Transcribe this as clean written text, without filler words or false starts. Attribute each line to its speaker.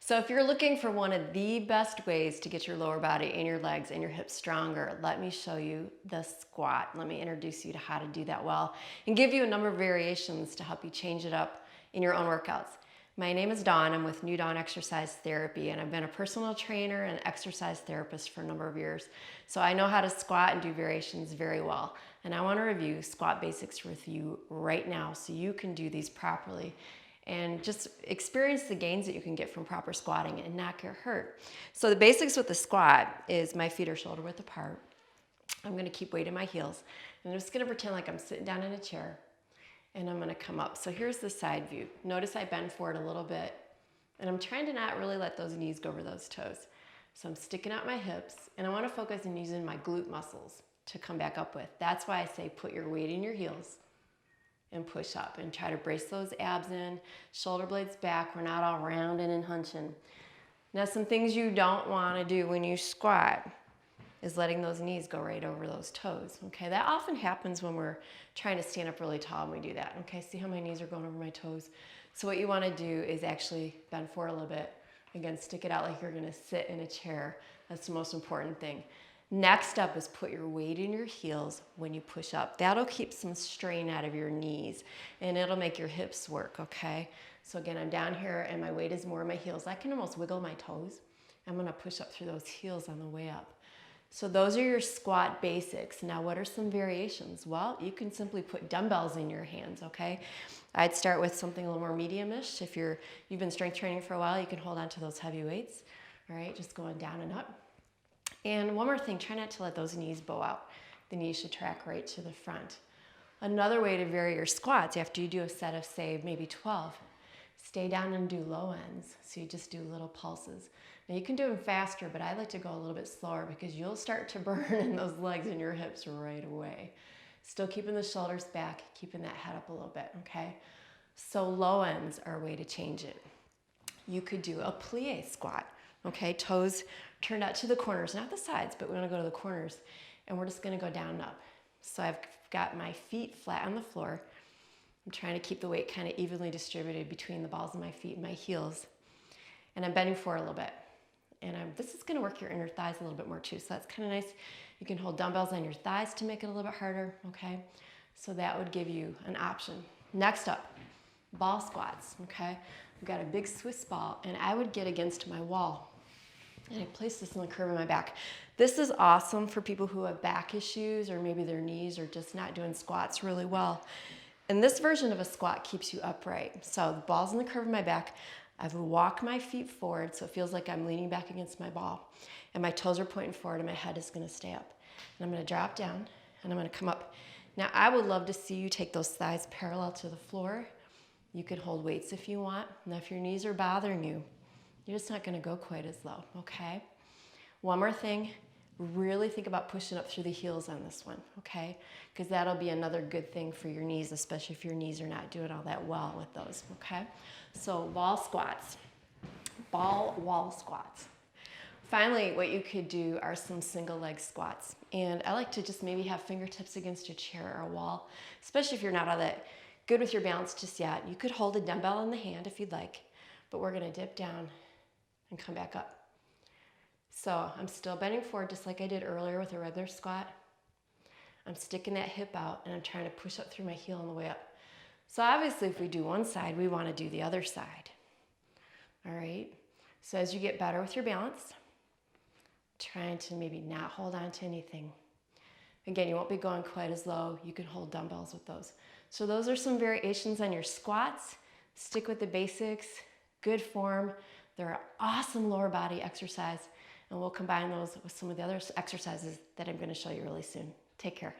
Speaker 1: So if you're looking for one of the best ways to get your lower body and your legs and your hips stronger, let me show you the squat. Let me introduce you to how to do that well and give you a number of variations to help you change it up in your own workouts. My name is Dawn. I'm with New Dawn Exercise Therapy, and I've been a personal trainer and exercise therapist for a number of years. So I know how to squat and do variations very well. And I want to review squat basics with you right now so you can do these properly and just experience the gains that you can get from proper squatting and not get hurt. So the basics with the squat is my feet are shoulder width apart. I'm going to keep weight in my heels. And I'm just going to pretend like I'm sitting down in a chair. And I'm going to come up. So here's the side view. Notice I bend forward a little bit, and I'm trying to not really let those knees go over those toes. So I'm sticking out my hips, and I want to focus on using my glute muscles to come back up with. That's why I say put your weight in your heels and push up and try to brace those abs in, shoulder blades back. We're not all rounding and hunching. Now, some things you don't want to do when you squat is letting those knees go right over those toes, okay? That often happens when we're trying to stand up really tall and we do that, okay? See how my knees are going over my toes? So what you want to do is actually bend forward a little bit. Again, stick it out like you're going to sit in a chair. That's the most important thing. Next up is put your weight in your heels when you push up. That'll keep some strain out of your knees and it'll make your hips work, okay? So again, I'm down here and my weight is more in my heels. I can almost wiggle my toes. I'm going to push up through those heels on the way up. So those are your squat basics. Now, what are some variations? Well, you can simply put dumbbells in your hands, okay? I'd start with something a little more medium-ish. If you've been strength training for a while, you can hold on to those heavy weights, all right? Just going down and up. And one more thing, try not to let those knees bow out. The knees should track right to the front. Another way to vary your squats after you do a set of, say, maybe 12, stay down and do low ends. So you just do little pulses. Now you can do them faster, but I like to go a little bit slower because you'll start to burn in those legs and your hips right away. Still keeping the shoulders back, keeping that head up a little bit, okay? So low ends are a way to change it. You could do a plie squat, okay? Toes turned out to the corners, not the sides, but we want to go to the corners. And we're just going to go down and up. So I've got my feet flat on the floor. I'm trying to keep the weight kind of evenly distributed between the balls of my feet and my heels. And I'm bending forward a little bit. And this is going to work your inner thighs a little bit more too. So that's kind of nice. You can hold dumbbells on your thighs to make it a little bit harder, okay? So that would give you an option. Next up, ball squats, okay? I've got a big Swiss ball, and I would get against my wall. And I place this in the curve of my back. This is awesome for people who have back issues or maybe their knees are just not doing squats really well. And this version of a squat keeps you upright. So the ball's in the curve of my back. I've walked my feet forward so it feels like I'm leaning back against my ball. And my toes are pointing forward and my head is going to stay up. And I'm going to drop down and I'm going to come up. Now I would love to see you take those thighs parallel to the floor. You could hold weights if you want. Now if your knees are bothering you, you're just not going to go quite as low, okay? One more thing, really think about pushing up through the heels on this one, okay? Because that'll be another good thing for your knees, especially if your knees are not doing all that well with those, okay? So ball squats, ball wall squats. Finally, what you could do are some single leg squats. And I like to just maybe have fingertips against a chair or a wall, especially if you're not all that good with your balance just yet. You could hold a dumbbell in the hand if you'd like, but we're gonna dip down and come back up. So I'm still bending forward just like I did earlier with a regular squat. I'm sticking that hip out and I'm trying to push up through my heel on the way up. So obviously if we do one side, we want to do the other side. All right? So as you get better with your balance, trying to maybe not hold on to anything. Again, you won't be going quite as low. You can hold dumbbells with those. So those are some variations on your squats. Stick with the basics, good form. They're an awesome lower body exercise, and we'll combine those with some of the other exercises that I'm going to show you really soon. Take care.